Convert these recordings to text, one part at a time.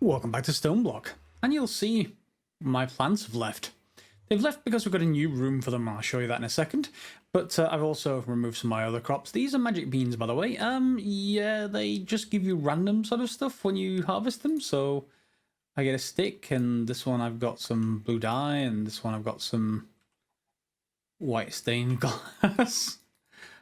Welcome back to StoneBlock, and you'll see my plants have left. They've left because we've got a new room for them. I'll show you that in a second. But I've also removed some of my other crops. These are magic beans, by the way. Yeah, they just give you random sort of stuff when you harvest them. So I get a stick, and this one I've got some blue dye, and this one I've got some white stained glass.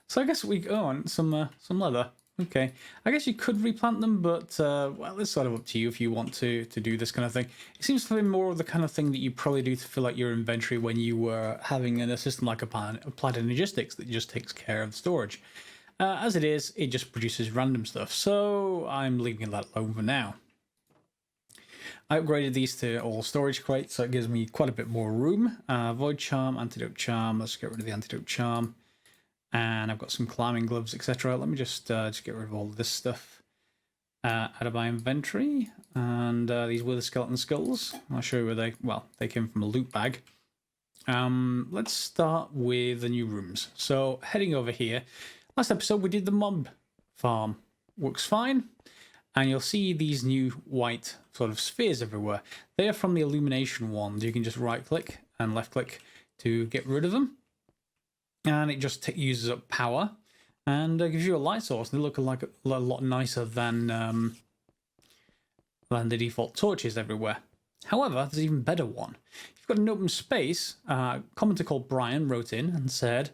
So I guess and some leather. Okay, I guess you could replant them, but well, it's sort of up to you if you want to do this kind of thing. It seems to be more of the kind of thing that you probably do to fill out your inventory when you were having a system like applied logistics that just takes care of storage. As it is, it just produces random stuff, so I'm leaving that alone for now. I upgraded these to all storage crates, so it gives me quite a bit more room. Void charm, antidote charm. Let's get rid of the antidote charm. And I've got some climbing gloves, etc. Let me just get rid of all of this stuff out of my inventory. And these were the skeleton skulls. I'll show you where they came from a loot bag. Let's start with the new rooms. So heading over here, last episode we did the mob farm. Works fine. And you'll see these new white sort of spheres everywhere. They are from the illumination wand. You can just right click and left click to get rid of them. And it just uses up power and gives you a light source. They look like a lot nicer than the default torches everywhere. However, there's an even better one. If you've got an open space, a commenter called Brian wrote in and said,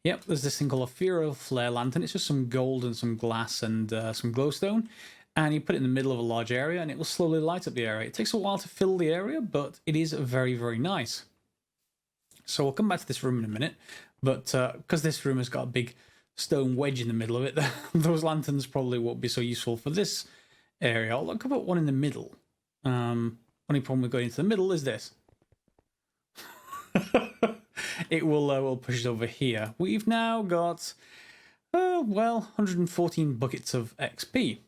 yep, there's this thing called a Ethereal Flare Lantern. It's just some gold and some glass and some glowstone. And you put it in the middle of a large area and it will slowly light up the area. It takes a while to fill the area, but it is very, very nice. So we'll come back to this room in a minute. But because this room has got a big stone wedge in the middle of it, those lanterns probably won't be so useful for this area. I'll put one in the middle. Only problem with going into the middle is this. It will push it over here. We've now got, 114 buckets of XP.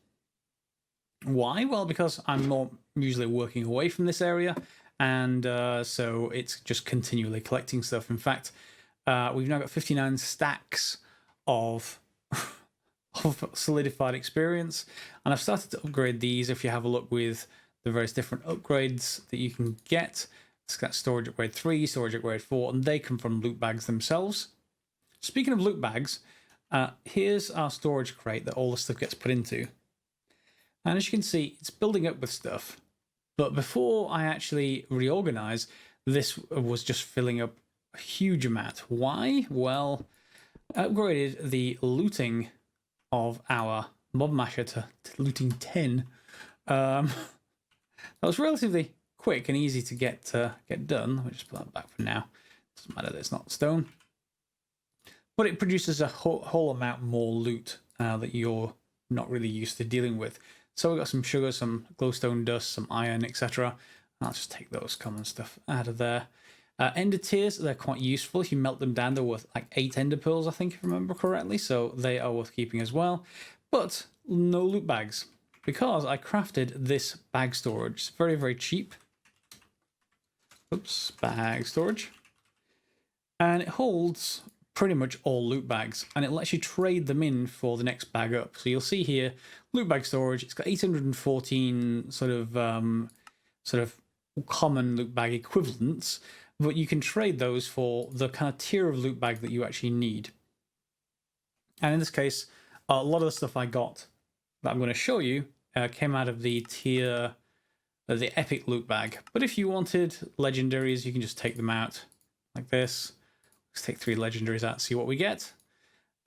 Why? Well, because I'm not usually working away from this area, and so it's just continually collecting stuff. In fact, we've now got 59 stacks of solidified experience, and I've started to upgrade these. If you have a look with the various different upgrades that you can get, it's got storage upgrade 3, storage upgrade 4, and they come from loot bags themselves. Speaking of loot bags, here's our storage crate that all the stuff gets put into. And as you can see, it's building up with stuff. But before I actually reorganize, this was just filling up a huge amount. Why? Well, I upgraded the looting of our mob masher to looting 10. That was relatively quick and easy to get done. Let me just put that back for now. Doesn't matter that it's not stone. But it produces a whole amount more loot that you're not really used to dealing with. So we've got some sugar, some glowstone dust, some iron, etc. I'll just take those common stuff out of there. Ender tears, they're quite useful. If you melt them down, they're worth like 8 ender pearls, I think, if I remember correctly. So they are worth keeping as well. But no loot bags, because I crafted this bag storage. It's very, very cheap. Oops, bag storage. And it holds pretty much all loot bags, and it lets you trade them in for the next bag up. So you'll see here, loot bag storage. It's got 814 sort of common loot bag equivalents, but you can trade those for the kind of tier of loot bag that you actually need. And in this case, a lot of the stuff I got that I'm going to show you came out of the tier, the epic loot bag. But if you wanted legendaries, you can just take them out like this. Let's take 3 legendaries out, see what we get.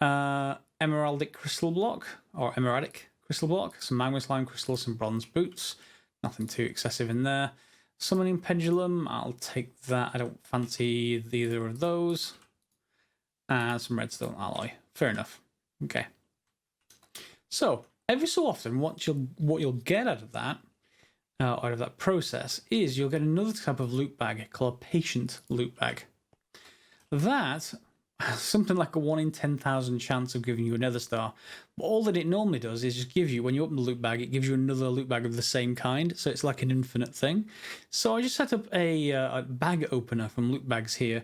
Emeraldic crystal block, or emeraldic crystal block, some magma slime crystals, some bronze boots. Nothing too excessive in there. Summoning pendulum, I'll take that. I don't fancy either of those. And some redstone alloy. Fair enough. Okay. So every so often, what you'll get out of that process is you'll get another type of loot bag called a patient loot bag. That has something like a 1 in 10,000 chance of giving you a nether star. But all that it normally does is just give you, when you open the loot bag, it gives you another loot bag of the same kind. So it's like an infinite thing. So I just set up a bag opener from loot bags here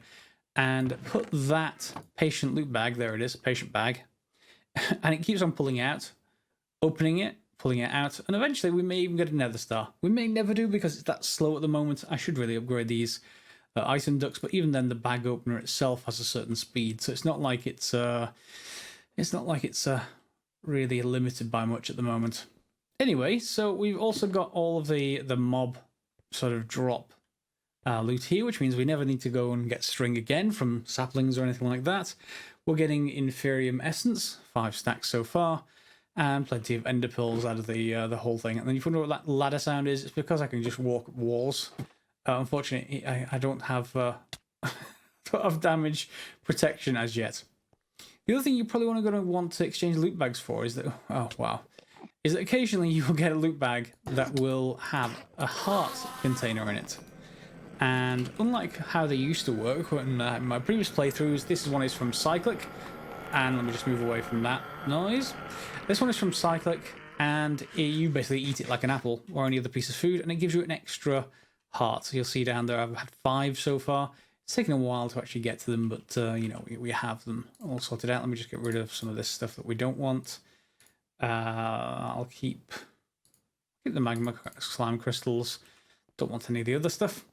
and put that patient loot bag, there it is, patient bag, and it keeps on pulling out, opening it, pulling it out, and eventually we may even get a nether star. We may never do because it's that slow at the moment. I should really upgrade these item ducts, but even then the bag opener itself has a certain speed, so it's not like it's really limited by much at the moment. Anyway, so we've also got all of the mob sort of drop loot here, which means we never need to go and get string again from saplings or anything like that. We're getting Inferium Essence, 5 stacks so far, and plenty of ender pearls out of the whole thing. And then if you wonder what that ladder sound is, it's because I can just walk up walls. Unfortunately, I don't have damage protection as yet. The other thing you probably want to exchange loot bags for is that, oh wow, is that occasionally you will get a loot bag that will have a heart container in it. And unlike how they used to work in my previous playthroughs, this one is from Cyclic. And let me just move away from that noise. This one is from Cyclic, and you basically eat it like an apple or any other piece of food, and it gives you an extra heart. So you'll see down there I've had 5 so far. It's taken a while to actually get to them, but you know, we have them all sorted out. Let me just get rid of some of this stuff that we don't want. I'll keep the magma slime crystals. Don't want any of the other stuff.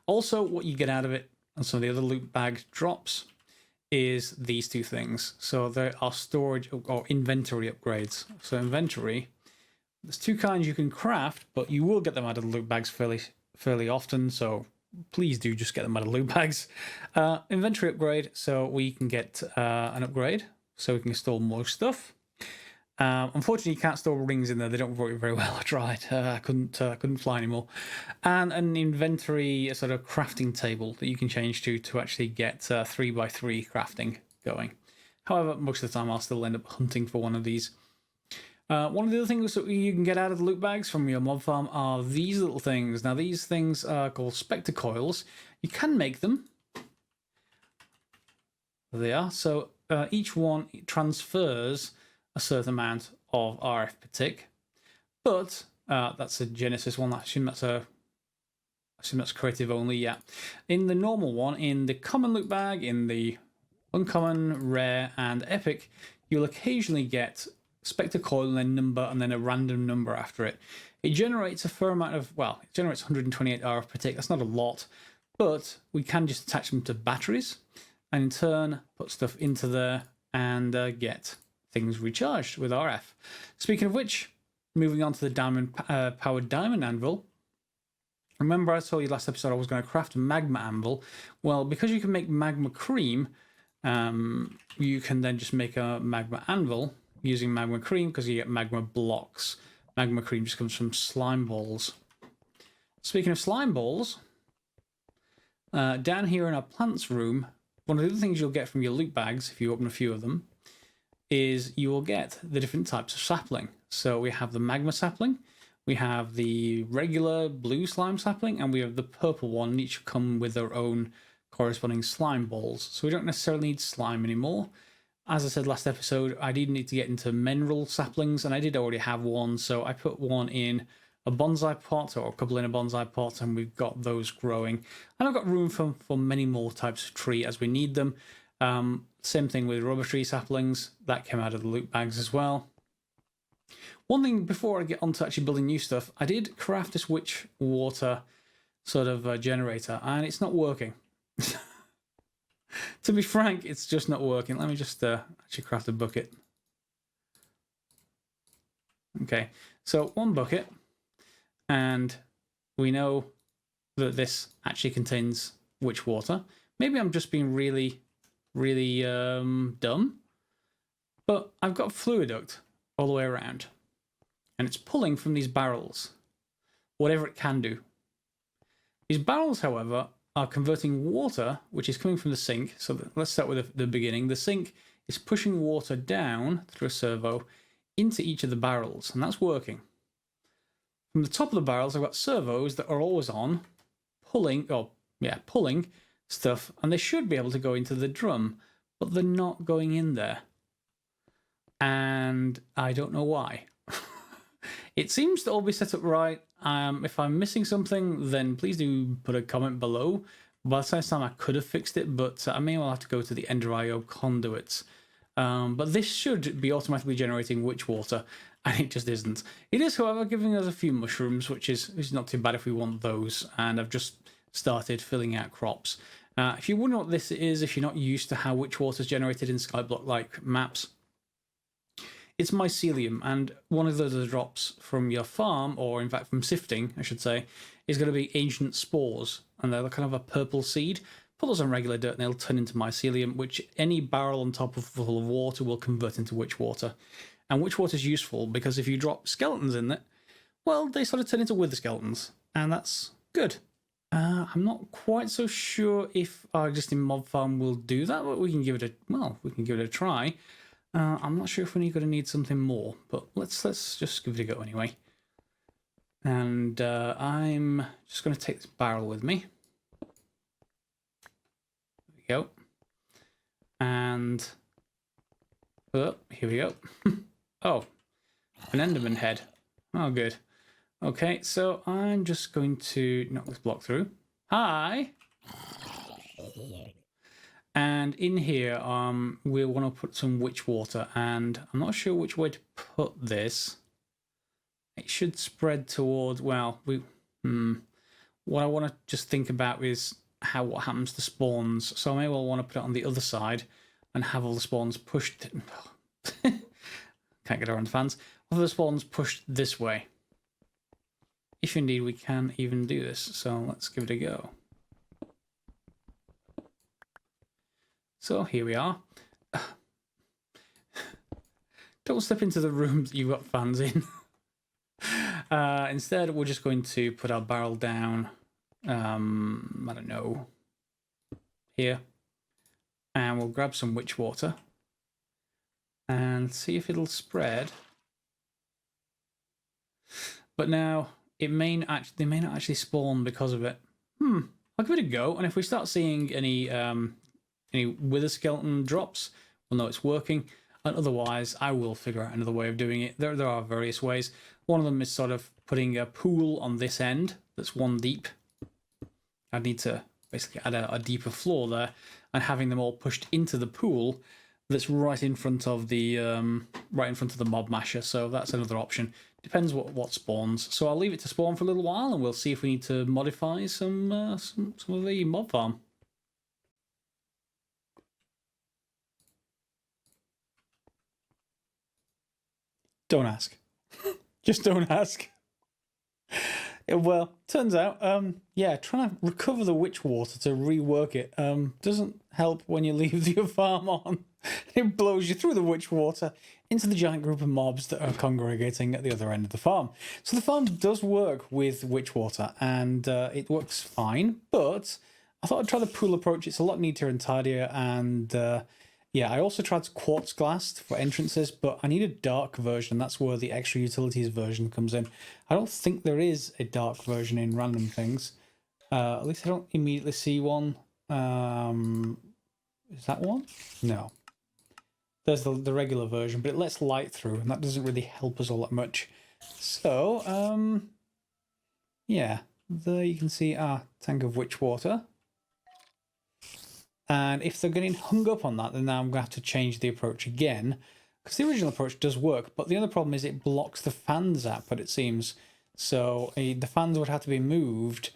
Also, what you get out of it and some of the other loot bag drops is these 2 things. So there are storage or inventory upgrades. So inventory, there's 2 kinds you can craft, but you will get them out of the loot bags fairly often. So please do just get them out of loot bags. Inventory upgrade, so we can get an upgrade, so we can store more stuff. Unfortunately, you can't store rings in there. They don't work very well. I tried. I couldn't fly anymore. And an inventory, a sort of crafting table that you can change to actually get 3x3 crafting going. However, most of the time I'll still end up hunting for one of these. One of the other things that you can get out of the loot bags from your mob farm are these little things. Now, these things are called spectre coils. You can make them. There they are. So each one transfers a certain amount of RF per tick, but that's a Genesis one. I assume that's creative only. Yeah, in the normal one, in the common loot bag, in the uncommon, rare, and epic, you'll occasionally get spectre coil and then number and then a random number after it. It generates a fair amount of, well, it generates 128 RF per tick. That's not a lot, but we can just attach them to batteries and in turn put stuff into there and get things recharged with RF. Speaking of which, moving on to the diamond powered diamond anvil. Remember I told you last episode I was going to craft a magma anvil. Well, because you can make magma cream, you can then just make a magma anvil using magma cream because you get magma blocks. Magma cream just comes from slime balls. Speaking of slime balls, down here in our plants room, one of the other things you'll get from your loot bags, if you open a few of them, is you will get the different types of sapling. So we have the magma sapling, we have the regular blue slime sapling, and we have the purple one. Each come with their own corresponding slime balls. So we don't necessarily need slime anymore. As I said last episode, I did need to get into mineral saplings, and I did already have one, so I put one in a bonsai pot, or a couple in a bonsai pot, and we've got those growing. And I've got room for many more types of tree as we need them. Same thing with rubber tree saplings. That came out of the loot bags as well. One thing before I get on to actually building new stuff, I did craft this witch water sort of generator, and it's not working. To be frank, it's just not working. Let me just actually craft a bucket. Okay, so 1 bucket, and we know that this actually contains witch water. Maybe I'm just being really dumb, but I've got a fluid duct all the way around, and it's pulling from these barrels, whatever it can do. These barrels, however, are converting water, which is coming from the sink. So let's start with the beginning. The sink is pushing water down through a servo into each of the barrels, and that's working. From the top of the barrels, I've got servos that are always on, pulling stuff, and they should be able to go into the drum, but they're not going in there. And I don't know why. It seems to all be set up right. If I'm missing something, then please do put a comment below. By the time I could have fixed it, but I may well have to go to the Ender.io conduits But this should be automatically generating witch water, and it just isn't. It is, however, giving us a few mushrooms, which is not too bad if we want those, and I've just started filling out crops. If you wonder what this is, if you're not used to how witch water is generated in StoneBlock-like maps, it's mycelium, and one of the drops from your farm, or in fact from sifting, I should say, is going to be ancient spores, and they're kind of a purple seed. Put those on regular dirt and they'll turn into mycelium, which any barrel on top of full of water will convert into witch water. And witch water is useful because if you drop skeletons in it, well, they sort of turn into wither skeletons, and that's good. I'm not quite so sure if our existing mob farm will do that, but we can give it a try. I'm not sure if we're going to need something more, but let's just give it a go anyway. And I'm just going to take this barrel with me. There we go. And here we go. Oh, an Enderman head. Oh, good. Okay, so I'm just going to knock this block through. Hi. And in here, we want to put some witch water, and I'm not sure which way to put this. It should spread toward, well, what I want to just think about is what happens to spawns. So I may well want to put it on the other side and have all the spawns pushed. Can't get around the fans. All the spawns pushed this way. If indeed we can even do this. So let's give it a go. So here we are. Don't step into the room that you've got fans in. Instead, we're just going to put our barrel down, I don't know, here. And we'll grab some witch water and see if it'll spread. But now, they may not actually spawn because of it. I'll give it a go, and if we start seeing any wither skeleton drops, we'll know it's working. And otherwise, I will figure out another way of doing it. There are various ways. One of them is sort of putting a pool on this end that's one deep. I need to basically add a deeper floor there, and having them all pushed into the pool that's right in front of the mob masher. So that's another option. Depends what spawns. So I'll leave it to spawn for a little while, and we'll see if we need to modify some of the mob farm. Don't ask. Just don't ask. Well, turns out, yeah, trying to recover the witch water to rework it doesn't help when you leave your farm on. It blows you through the witch water into the giant group of mobs that are congregating at the other end of the farm. So the farm does work with witch water, and it works fine, but I thought I'd try the pool approach. It's a lot neater and tidier, and yeah, I also tried quartz glass for entrances, but I need a dark version. That's where the extra utilities version comes in. I don't think there is a dark version in random things. At least I don't immediately see one. Is that one? No. There's the regular version, but it lets light through, and that doesn't really help us all that much. So, yeah, there you can see our tank of witch water. And if they're getting hung up on that, then now I'm going to have to change the approach again, because the original approach does work, but the other problem is it blocks the fans output, it seems. So the fans would have to be moved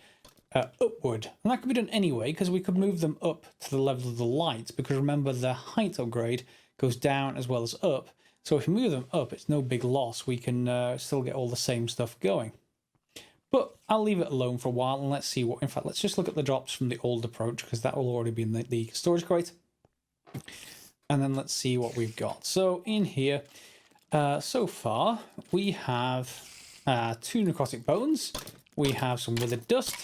upward, and that could be done anyway, because we could move them up to the level of the light, because remember the height upgrade goes down as well as up. So if we move them up, it's no big loss. We can still get all the same stuff going. But I'll leave it alone for a while, and let's see what... In fact, let's just look at the drops from the old approach, because that will already be in the storage crate. And then let's see what we've got. So in here, so far, we have 2 necrotic bones. We have some withered dust,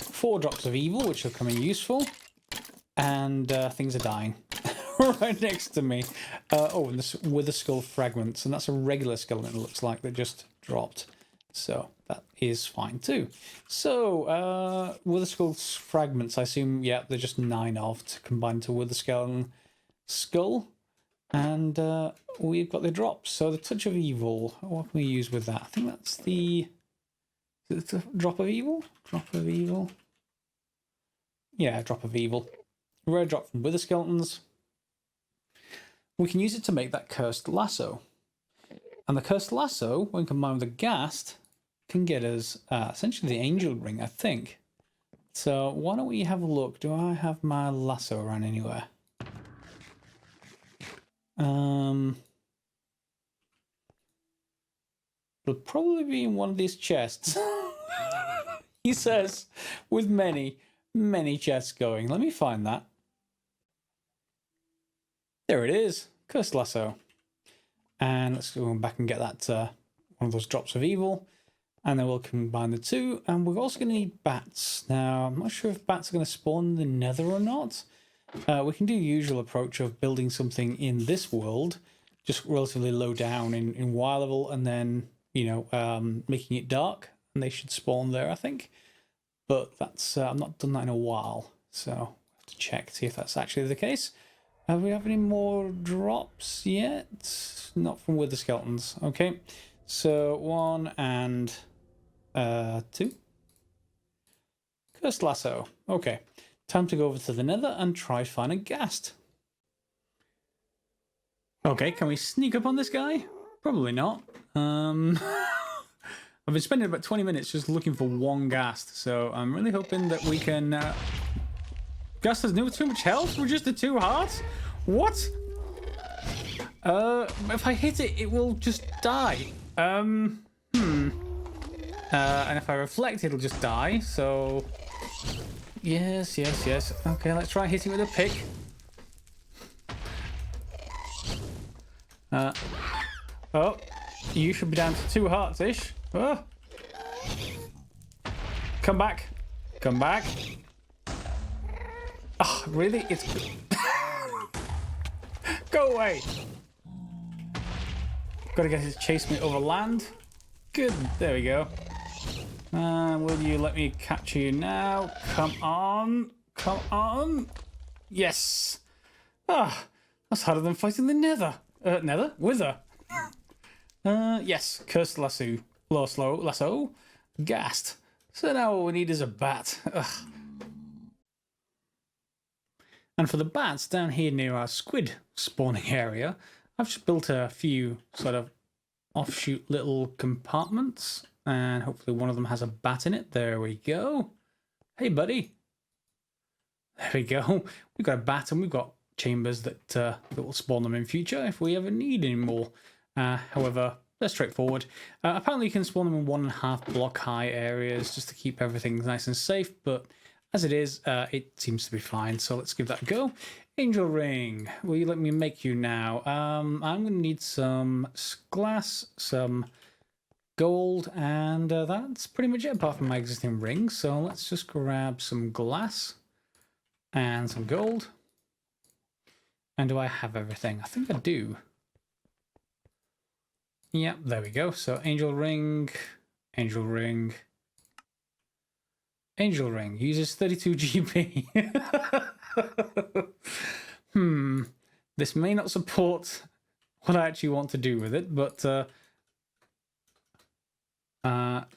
4 drops of evil, which are coming useful, and things are dying right next to me. Oh, and this wither skull fragments, and that's a regular skeleton, it looks like, that just dropped. So that is fine too. So wither skull fragments, I assume, yeah, they're just 9 of to combine to wither skeleton skull. And we've got the drops. So the touch of evil, what can we use with that? I think that's the... Is it the drop of evil? Drop of evil? Yeah, drop of evil. Rare drop from wither skeletons. we can use it to make that cursed lasso. And the cursed lasso, when combined with the ghast, can get us essentially the angel ring, I think. So why don't we have a look? Do I have my lasso around anywhere? It'll probably be in one of these chests. He says, with many, many chests going. Let me find that. There it is. Cursed lasso. And let's go back and get that one of those drops of evil. And then we'll combine the two. And we're also going to need bats. Now, I'm not sure if bats are going to spawn in the nether or not. We can do the usual approach of building something in this world, just relatively low down in wire level, and then, you know, making it dark. And they should spawn there, I think. But that's I've not done that in a while. So I have to check, see if that's actually the case. Have we have any more drops yet? Not from Wither Skeletons. Okay, so 1 and 2. Cursed lasso. Okay, time to go over to the nether and try find a ghast. Okay, can we sneak up on this guy? Probably not. I've been spending about 20 minutes just looking for one ghast, so I'm really hoping that we can... Ghast has no too much health? We're just the 2 hearts? What? If I hit it, it will just die. And if I reflect, it'll just die, so... Yes. Okay, let's try hitting with a pick. Oh, you should be down to 2 hearts-ish. Oh. Come back. Come back. Oh, really? It's... Go away. Gotta get it to chase me over land. Good. There we go. Will you let me catch you now? Come on. Come on. Yes. Ah, that's harder than fighting the nether. Nether? Wither. Yes. Cursed lasso. Lasso. Ghast. So now all we need is a bat. Ugh. And for the bats, down here near our squid spawning area, I've just built a few sort of offshoot little compartments. And hopefully one of them has a bat in it. There we go. Hey, buddy. There we go. We've got a bat and we've got chambers that will spawn them in future if we ever need any more. However, they're straightforward. Apparently you can spawn them in 1.5 block high areas just to keep everything nice and safe. But as it is, it seems to be fine. So let's give that a go. Angel ring. Will you let me make you now? I'm going to need some glass, some gold, and that's pretty much it apart from my existing ring. So let's just grab some glass and some gold. And do I have everything? I think I do. Yep, there we go. So angel ring, angel ring, angel ring uses 32 GP. This may not support what I actually want to do with it, but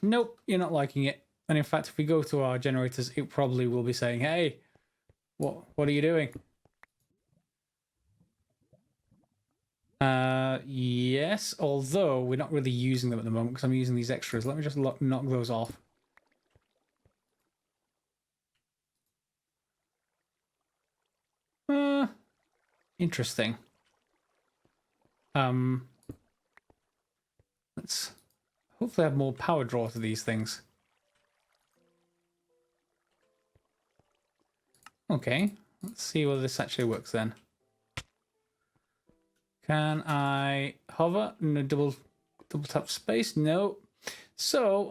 nope, you're not liking it. And in fact, if we go to our generators, it probably will be saying, hey, what are you doing? Yes, although we're not really using them at the moment because I'm using these extras. Let me just knock those off. Interesting. Let's hopefully have more power draw to these things. Okay, let's see whether this actually works then. Can I hover? No, double tap space? No. So,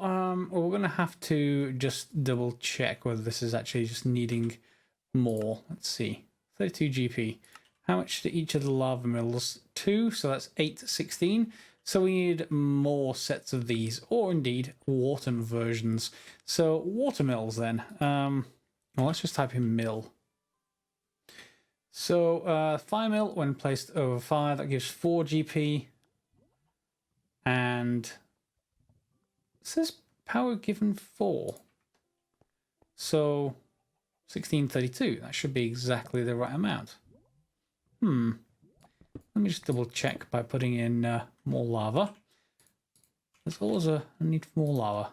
we're going to have to just double check whether this is actually just needing more. Let's see. 32 GP. How much do each of the lava mills? 2, so that's 8 to 16. So we need more sets of these, or indeed water versions. So water mills then. Well, let's just type in mill. So fire mill, when placed over fire, that gives 4 GP. And it says power given 4. So 1632, that should be exactly the right amount. Let me just double check by putting in more lava. There's always a need for more lava.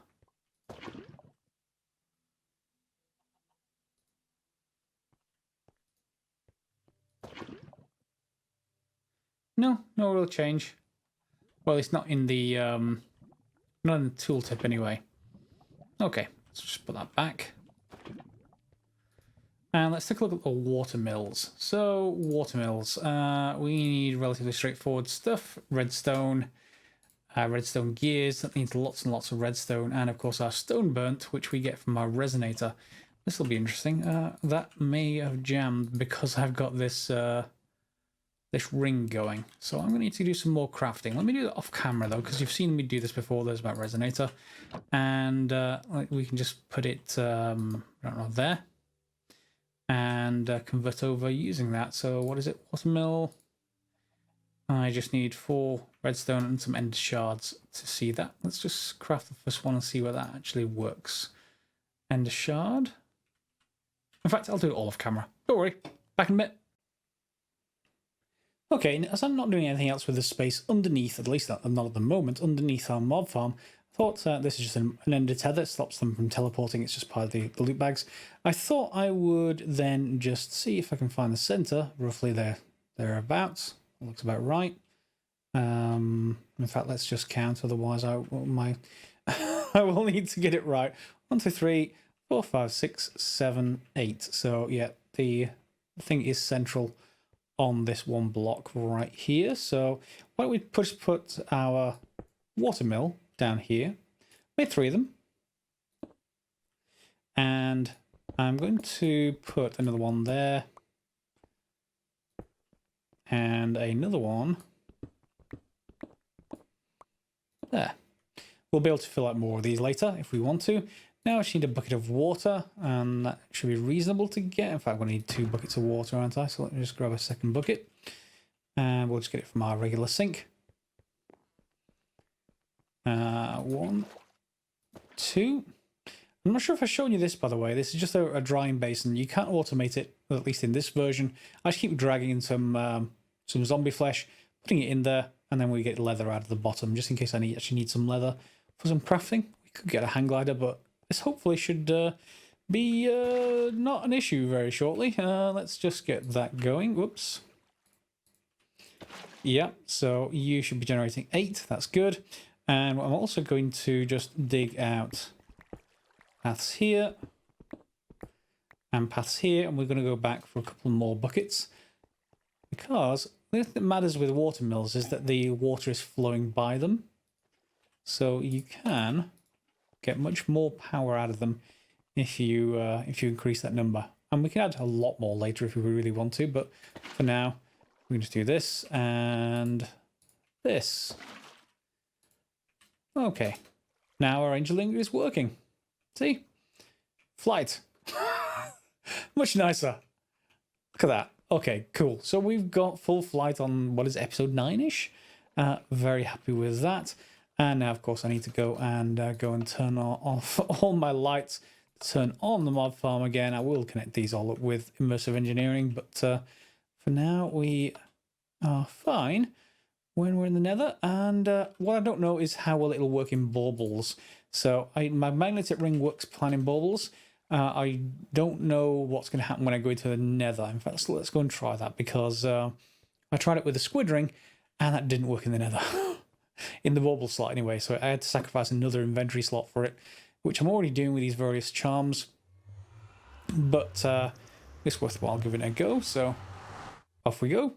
No, no real change. Well, it's not in the not in the tooltip anyway. Okay, let's just put that back. And let's take a look at the water mills. So, water mills. We need relatively straightforward stuff. Redstone. Redstone gears. That needs lots and lots of redstone. And, of course, our stone burnt, which we get from our resonator. This will be interesting. That may have jammed because I've got this this ring going. So I'm going to need to do some more crafting. Let me do that off camera, though, because you've seen me do this before. There's my resonator. And we can just put it, I don't know, there. And convert over using that. So what is it? Watermill. I just need 4 redstone and some ender shards to see that. Let's just craft the first one and see where that actually works. Ender shard. In fact, I'll do it all off camera. Don't worry. Back in a bit. Okay, as I'm not doing anything else with the space underneath, at least not at the moment, underneath our mob farm, I thought this is just an ender tether. It stops them from teleporting. It's just part of the loot bags. I thought I would then just see if I can find the center, roughly thereabouts. Looks about right. In fact, let's just count. Otherwise, I will need to get it right. 1, 2, 3, 4, 5, 6, 7, 8. So yeah, the thing is central on this one block right here. So why don't we put our watermill down here. Made 3 of them. And I'm going to put another one there. And another one there. We'll be able to fill out more of these later if we want to. Now I just need a bucket of water, and that should be reasonable to get. In fact, I'm going to need 2 buckets of water, aren't I? So let me just grab a second bucket. And we'll just get it from our regular sink. 1, 2. I'm not sure if I've shown you this, by the way. This is just a drying basin. You can't automate it, at least in this version. I just keep dragging in some zombie flesh, putting it in there, and then we get leather out of the bottom, just in case I actually need some leather for some crafting. We could get a hang glider, but this hopefully should be not an issue very shortly. Let's just get that going. Whoops. Yeah, so you should be generating 8. That's good. And I'm also going to just dig out paths here and paths here, and we're going to go back for a couple more buckets, because the thing that matters with water mills is that the water is flowing by them, so you can get much more power out of them if you increase that number. And we can add a lot more later if we really want to, but for now we can just do this and this. Okay, now our angeling is working. See? Flight. Much nicer. Look at that. Okay, cool. So we've got full flight on, what is it, episode 9-ish? Very happy with that. And now, of course, I need to go and turn off all my lights, turn on the mob farm again. I will connect these all up with immersive engineering, but for now we are fine when we're in the nether. And what I don't know is how well it'll work in baubles. So my magnetic ring works fine in baubles. I don't know what's going to happen when I go into the nether. In fact, let's go and try that, because I tried it with the squid ring and that didn't work in the nether. In the bauble slot anyway, so I had to sacrifice another inventory slot for it, which I'm already doing with these various charms. But it's worthwhile giving it a go, so off we go.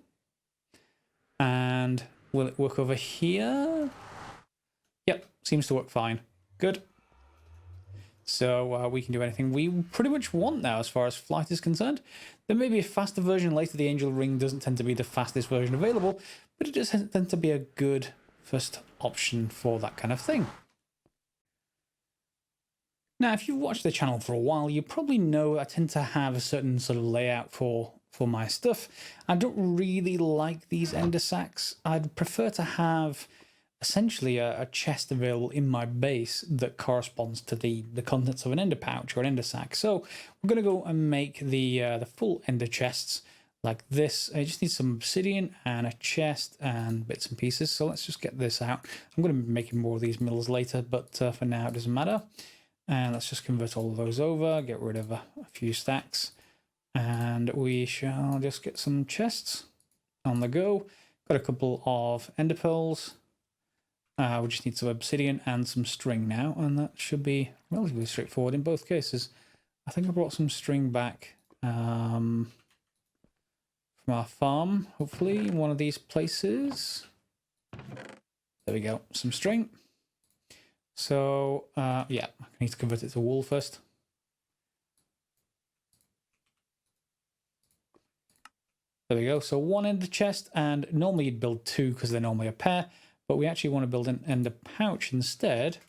And will it work over here? Yep, seems to work fine. Good. So we can do anything we pretty much want now as far as flight is concerned. There may be a faster version later. The angel ring doesn't tend to be the fastest version available, but it does tend to be a good first option for that kind of thing. Now, if you've watched the channel for a while, you probably know I tend to have a certain sort of layout for my stuff. I don't really like these ender sacks. I'd prefer to have essentially a chest available in my base that corresponds to the contents of an ender pouch or an ender sack. So we're going to go and make the full ender chests. like this. I just need some obsidian and a chest and bits and pieces. So let's just get this out. I'm going to be making more of these mills later, but for now it doesn't matter. And let's just convert all of those over, get rid of a few stacks. And we shall just get some chests on the go. Got a couple of ender pearls. We just need some obsidian and some string now, and that should be relatively straightforward in both cases. I think I brought some string back from our farm, hopefully, in one of these places. There we go, some string. So, yeah, I need to convert it to wool first. There we go. So one ender chest, and normally you'd build two because they're normally a pair, but we actually want to build an ender pouch instead.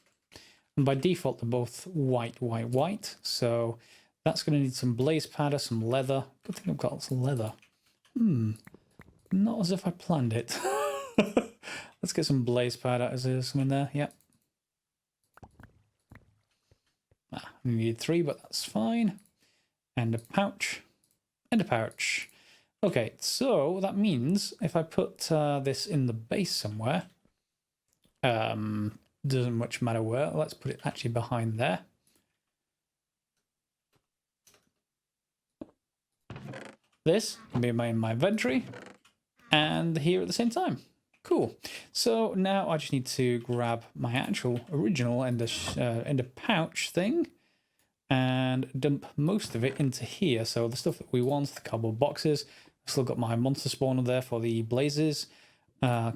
And by default, they're both white, white, white. So that's going to need some blaze powder, some leather. Good thing I've got some leather. Not as if I planned it. Let's get some blaze powder. Is there some in there? Yep. We needed 3, but that's fine. And a pouch. And a pouch. Okay, so that means if I put this in the base somewhere, doesn't much matter where. Let's put it actually behind there. This can be in my inventory and here at the same time. Cool. So now I just need to grab my actual original ender pouch thing and dump most of it into here. So the stuff that we want, the cardboard boxes. I've still got my monster spawner there for the blazes,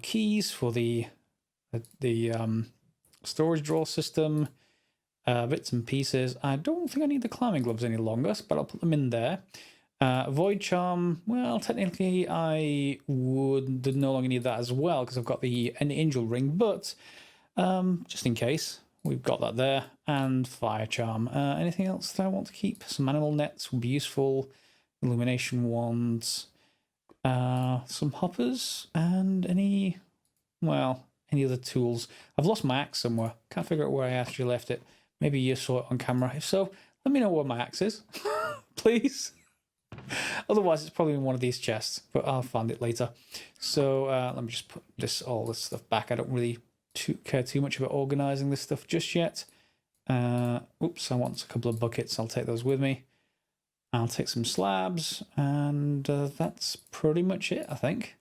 keys for the storage drawer system, bits and pieces. I don't think I need the climbing gloves any longer, but I'll put them in there. Void charm, well, technically I would no longer need that as well because I've got the angel ring, but just in case, we've got that there. And fire charm. Anything else that I want to keep? Some animal nets will be useful. Illumination wands. Some hoppers and any other tools. I've lost my axe somewhere. Can't figure out where I actually left it. Maybe you saw it on camera. If so, let me know where my axe is, please. Otherwise, it's probably in one of these chests, but I'll find it later. So let me just put all this stuff back. I don't really care too much about organizing this stuff just yet. Oops, I want a couple of buckets. I'll take those with me. I'll take some slabs, and that's pretty much it, I think.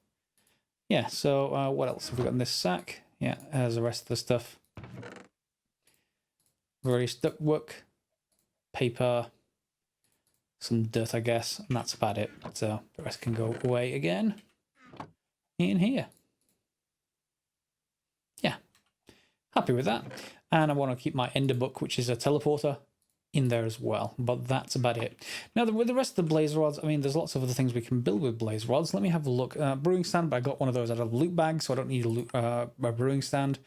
Yeah, so what else have we got in this sack? Yeah, there's the rest of the stuff. Various ductwork, paper, some dirt, I guess, and that's about it. So the rest can go away again in here. Yeah, happy with that. And I want to keep my ender book, which is a teleporter, in there as well, but that's about it. Now, with the rest of the blaze rods, I mean, there's lots of other things we can build with blaze rods. Let me have a look. Brewing stand, but I got one of those out of a loot bag, so I don't need a brewing stand.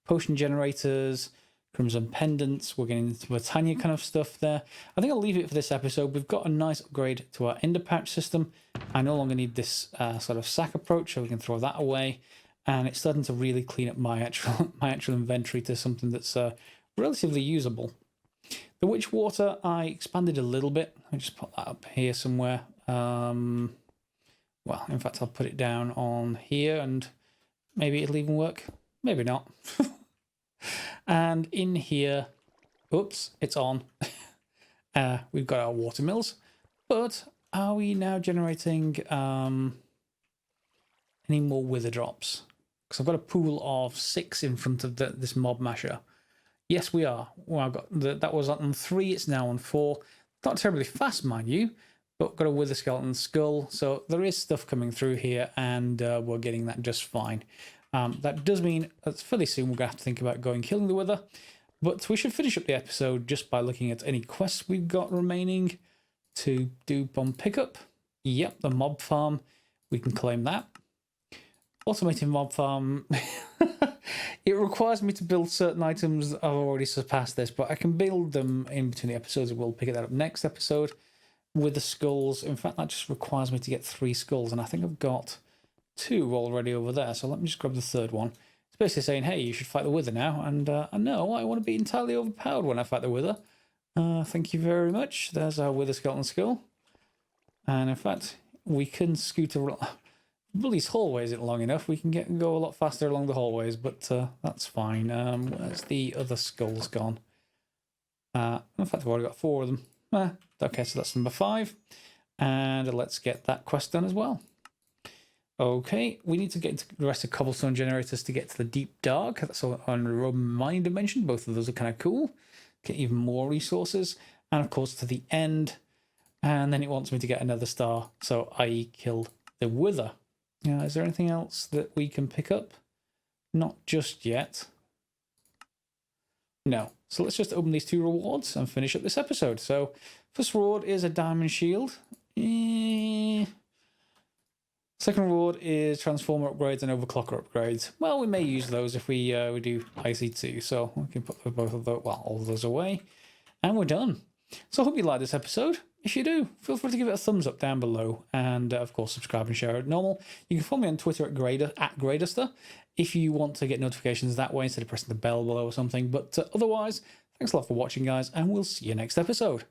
Potion generators, crimson pendants. We're getting into Britannia kind of stuff there. I think I'll leave it for this episode. We've got a nice upgrade to our ender pouch system. I no longer need this sort of sack approach, so we can throw that away. And it's starting to really clean up my actual inventory to something that's relatively usable. The witch water, I expanded a little bit. Let me just put that up here somewhere. Well, in fact, I'll put it down on here and maybe it'll even work. Maybe not. And in here, oops, it's on. We've got our water mills. But are we now generating any more wither drops? Because I've got a pool of 6 in front of this mob masher. Yes, we are. Well, I've got that was on 3. It's now on 4. Not terribly fast, mind you, but got a wither skeleton skull. So there is stuff coming through here, and we're getting that just fine. That does mean that fairly soon we're going to have to think about going killing the wither. But we should finish up the episode just by looking at any quests we've got remaining to do on pickup. Yep, the mob farm. We can claim that. Automated mob farm. It requires me to build certain items. I've already surpassed this, but I can build them in between the episodes. We'll pick that up next episode with the skulls. In fact, that just requires me to get 3 skulls, and I think I've got 2 already over there. So let me just grab the 3rd one. It's basically saying, hey, you should fight the wither now. And I know I want to be entirely overpowered when I fight the wither. Thank you very much. There's our wither skeleton skull. And in fact, we can scoot around. Well, these hallways isn't long enough. We can go a lot faster along the hallways, but that's fine. Where's the other skulls gone? In fact, I've already got 4 of them. Okay, so that's number 5. And let's get that quest done as well. Okay, we need to get into the rest of cobblestone generators to get to the deep dark. That's on Roman mining dimension. Both of those are kind of cool. Get even more resources. And of course, to the end. And then it wants me to get another star. So I killed the Wither. Is there anything else that we can pick up? Not just yet. No. So let's just open these 2 rewards and finish up this episode. So first reward is a diamond shield. Second reward is transformer upgrades and overclocker upgrades. Well, we may use those if we do IC2. So we can put both of those, well, all of those away. And we're done. So I hope you like this episode. If you do, feel free to give it a thumbs up down below. And of course, subscribe and share it normal. You can follow me on Twitter at Graderster if you want to get notifications that way instead of pressing the bell below or something. But otherwise, thanks a lot for watching, guys, and we'll see you next episode.